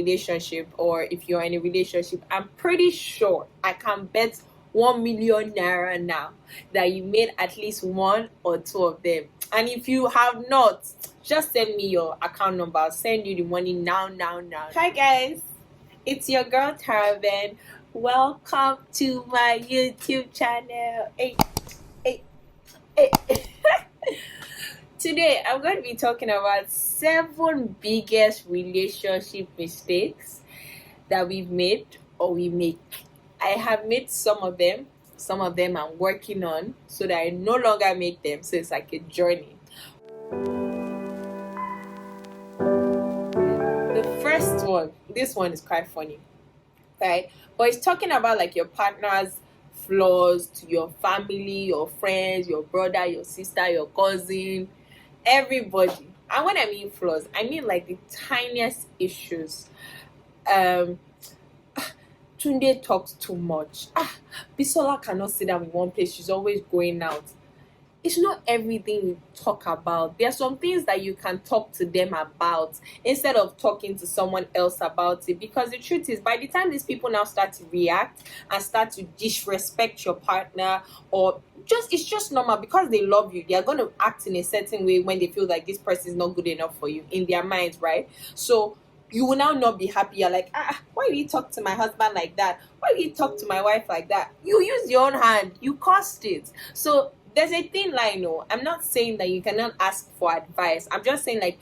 relationship, or if you're in a relationship, I'm pretty sure, I can bet 1 million naira now that you made at least one or two of them. And if you have not, just send me your account number. I'll send you the money now. Hi guys, it's your girl Taraben. Welcome to my YouTube channel. Hey. Today I'm going to be talking about 7 biggest relationship mistakes that we've made or we make. I have made some of them I'm working on so that I no longer make them, so it's like a journey. The first one, this one is quite funny, right? But it's talking about like your partner's flaws to your family, your friends, your brother, your sister, your cousin, everybody. And when I mean flaws, I mean like the tiniest issues. Tunde talks too much. Bisola cannot sit down in one place. She's always going out. It's not everything you talk about. There are some things that you can talk to them about instead of talking to someone else about it. Because the truth is, by the time these people now start to react and start to disrespect your partner, or it's just normal because they love you, they are going to act in a certain way when they feel like this person is not good enough for you in their minds, right? So you will now not be happy. You're like, why do you talk to my husband like that? Why do you talk to my wife like that? You use your own hand. You caused it. So there's a thin line. No, I'm not saying that you cannot ask for advice. I'm just saying like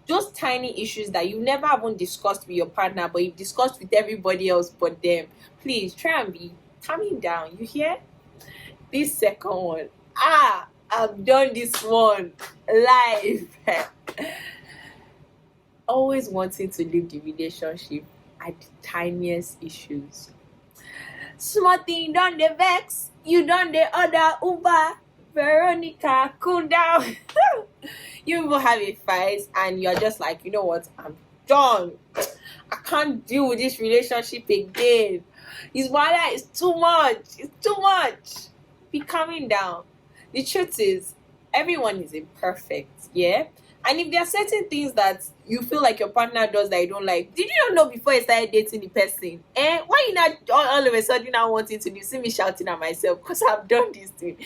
those tiny issues that you never even discussed with your partner, but you've discussed with everybody else but them. Please try and be calming down. You hear? This second one. I've done this one live. Always wanting to leave the relationship at the tiniest issues. Small thing done the vex, you done the other Uber. Veronica, cool down. You will have a fight and you're just like, you know what, I'm done. I can't deal with this relationship again. His water is too much. It's too much. Be calming down. The truth is, everyone is imperfect, yeah? And if there are certain things that you feel like your partner does that you don't like, did you not know before you started dating the person? Why you not all of a sudden now wanting to do? See me shouting at myself because I've done this thing.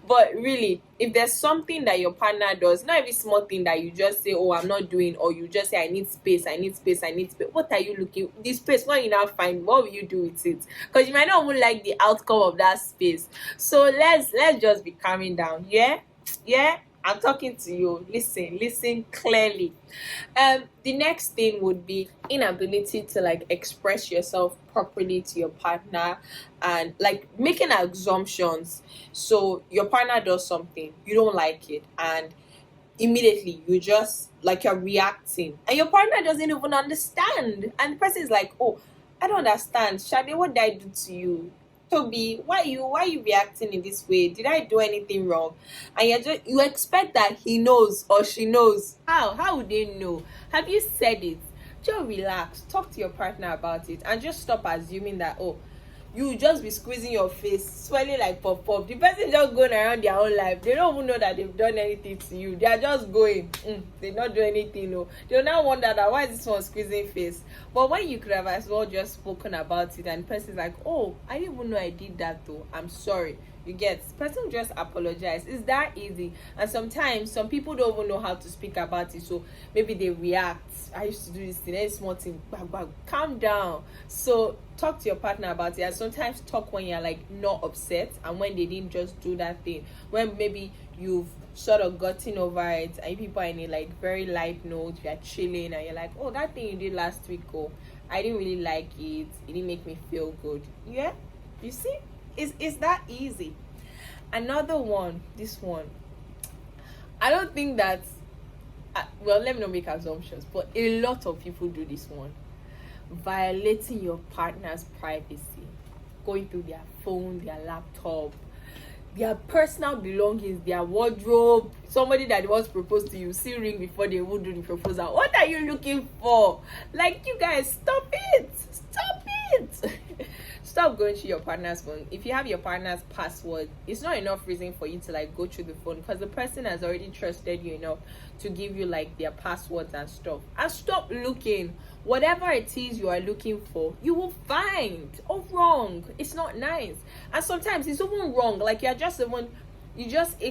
But really, if there's something that your partner does, not every small thing that you just say, oh, I'm not doing, or you just say, I need space. What are you looking? This space, when you now find, what will you do with it? Because you might not even like the outcome of that space. So let's just be calming down. Yeah. I'm talking to you. Listen clearly. The next thing would be inability to like express yourself properly to your partner and like making assumptions. So your partner does something, you don't like it, and immediately you just like you're reacting, and your partner doesn't even understand, and the person is like, oh, I don't understand. Shade, what did I do to you? Toby, why are you reacting in this way? Did I do anything wrong? And you expect that he knows or she knows. How would they know? Have you said it? Just relax, talk to your partner about it, and just stop assuming that, oh, you just be squeezing your face, swelling like pop. The person just going around their own life. They don't even know that they've done anything to you. They are just going. They not do anything. No, they'll now wonder that why is this one squeezing face. But when you could have as well just spoken about it, and the person's like, oh, I didn't even know I did that though. I'm sorry. You get, the person just apologize. It's that easy. And sometimes some people don't even know how to speak about it, so maybe they react. I used to do this thing, any small thing, calm down. So talk to your partner about it, and sometimes talk when you're like not upset and when they didn't just do that thing, when maybe you've sort of gotten over it and people are in a like very light note, you're chilling and you're like, oh, that thing you did last week, oh, I didn't really like it didn't make me feel good. Yeah, you see, it's that easy. Another one, this one, I don't think that well, let me not make assumptions, but a lot of people do this one. Violating your partner's privacy, going through their phone, their laptop, their personal belongings, their wardrobe. Somebody that wants to propose to you, see ring before they would do the proposal. What are you looking for? Like, you guys, stop it. stop going through your partner's phone. If you have your partner's password, it's not enough reason for you to like go through the phone, because the person has already trusted you enough to give you like their passwords and stuff. And stop looking. Whatever it is you are looking for, you will find. Oh, wrong. It's not nice. And sometimes it's even wrong. Like it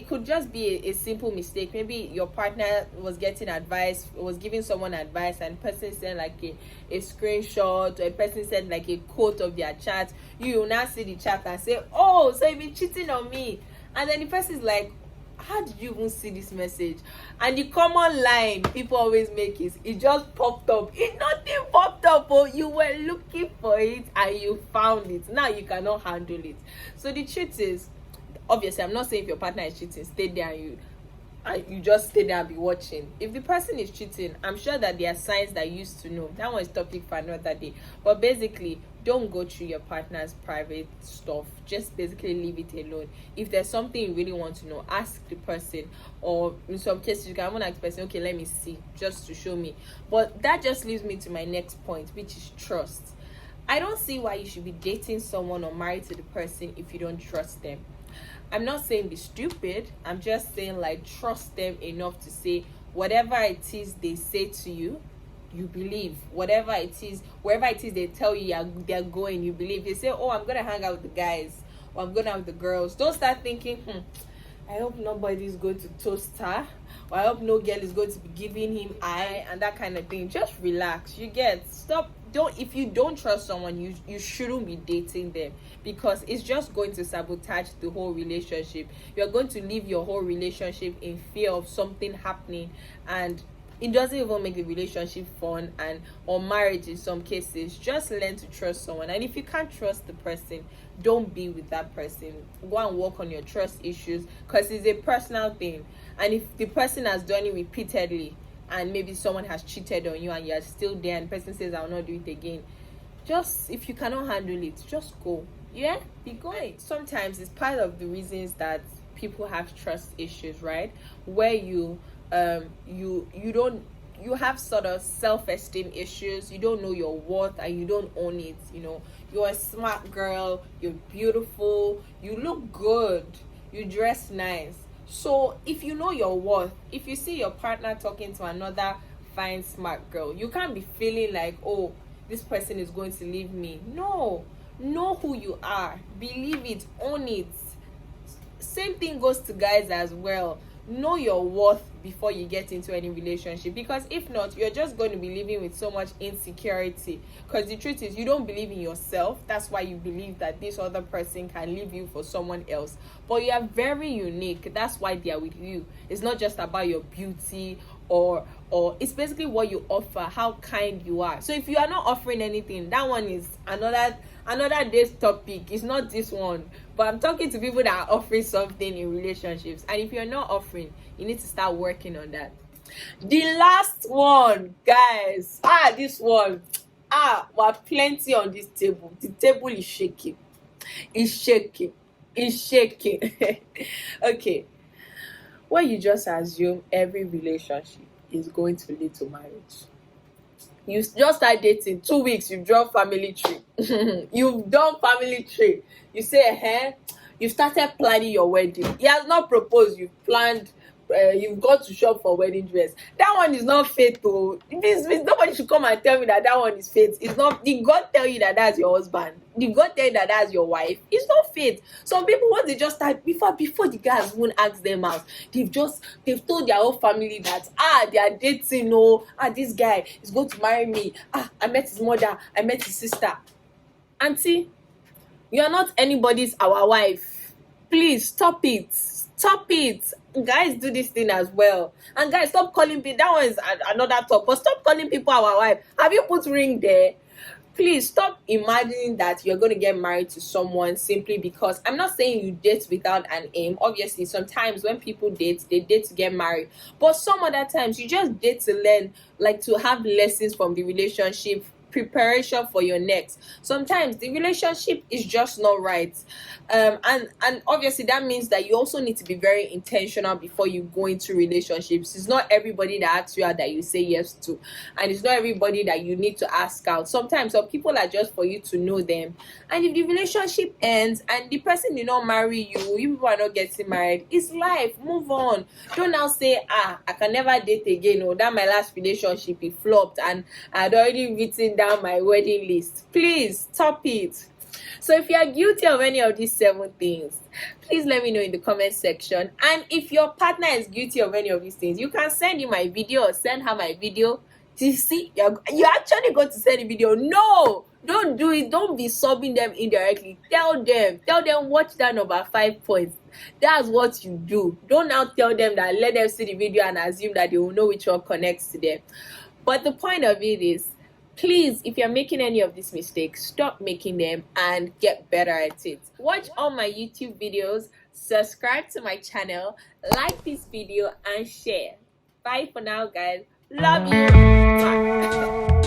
could just be a simple mistake. Maybe your partner was getting advice, was giving someone advice, and person sent like a screenshot, or a person sent like a quote of their chat. You will now see the chat and say, oh, so you've been cheating on me. And then the person is like, how did you even see this message? And the common line people always make is, it just popped up. Nothing popped up. Oh, you were looking for it and you found it. Now you cannot handle it. So the truth is, obviously, I'm not saying if your partner is cheating, stay there and you just stay there and be watching. If the person is cheating, I'm sure that there are signs that you used to know. That one is topic for another day. But basically, don't go through your partner's private stuff. Just basically leave it alone. If there's something you really want to know, ask the person. Or in some cases, you can even ask the person, okay, let me see, just to show me. But that just leads me to my next point, which is trust. I don't see why you should be dating someone or married to the person if you don't trust them. I'm not saying be stupid. I'm just saying like trust them enough to say whatever it is they say to you, you believe. Whatever it is, wherever it is they tell you they're going, you believe. They say, oh, I'm gonna hang out with the guys, or I'm gonna have the girls. Don't start thinking, I hope nobody's going to toast her, or I hope no girl is going to be giving him eye and that kind of thing. Just relax. If you don't trust someone, you shouldn't be dating them, because it's just going to sabotage the whole relationship. You're going to leave your whole relationship in fear of something happening, and it doesn't even make the relationship fun or marriage in some cases. Just learn to trust someone. And if you can't trust the person, don't be with that person. Go and work on your trust issues, because it's a personal thing. And if the person has done it repeatedly, and maybe someone has cheated on you and you're still there, and the person says, I'll not do it again, if you cannot handle it, just go. Yeah, be going. Sometimes it's part of the reasons that people have trust issues, right? Where you have sort of self-esteem issues. You don't know your worth and you don't own it. You're a smart girl, you're beautiful, you look good, you dress nice. So if you know your worth, if you see your partner talking to another fine, smart girl, you can't be feeling like, oh, this person is going to leave me. No, know who you are, believe it, own it. Same thing goes to guys as well. Know your worth before you get into any relationship, because if not, you're just going to be living with so much insecurity. Because the truth is, you don't believe in yourself. That's why you believe that this other person can leave you for someone else. But you are very unique. That's why they are with you. It's not just about your beauty, or it's basically what you offer, how kind you are. So if you are not offering anything, that one is another day's topic. It's not this one. But I'm talking to people that are offering something in relationships. And if you're not offering, you need to start working on that. The last one, guys. This one. We have plenty on this table. The table is shaking. It's shaking. Okay. When you just assume every relationship is going to lead to marriage. You just start dating, 2 weeks, you've drawn family tree. You've done family tree. You say, you started planning your wedding. He has not proposed, you've planned, you've got to shop for wedding dress. That one is not fate. Nobody should come and tell me that one is fate. It's not. Did God tell you that that's your husband? Did God tell you that that's your wife? It's not fate. Some people, once they just start, before the guys won't ask them out, they've told their whole family that they are dating. This guy is going to marry me. I met his mother, I met his sister. Auntie, you are not anybody's our wife. Please stop it. Guys do this thing as well. And guys, stop calling people. That one is another talk. But stop calling people our wife. Have you put ring there? Please stop imagining that you're going to get married to someone simply because. I'm not saying you date without an aim. Obviously, sometimes when people date, they date to get married. But some other times, you just date to learn, like to have lessons from the relationship, preparation for your next. Sometimes the relationship is just not right, and obviously that means that you also need to be very intentional before you go into relationships. It's not everybody that asks you out that you say yes to, and it's not everybody that you need to ask out. Sometimes some people are just for you to know them, and if the relationship ends and the person did not marry you, you people are not getting married, it's life, move on. Don't now say, I can never date again, or that my last relationship it flopped and I had already written down my wedding list. Please stop it. So if you are guilty of any of these 7 things, please let me know in the comment section. And if your partner is guilty of any of these things, you can send in my video or send her my video. You see, you're actually going to send a video. No, don't do it. Don't be sobbing them indirectly. Tell them, watch that number 5 points. That's what you do. Don't now tell them that, let them see the video and assume that they will know which one connects to them. But the point of it is, please, if you're making any of these mistakes, stop making them and get better at it. Watch all my YouTube videos, subscribe to my channel, like this video, and share. Bye for now, guys. Love you.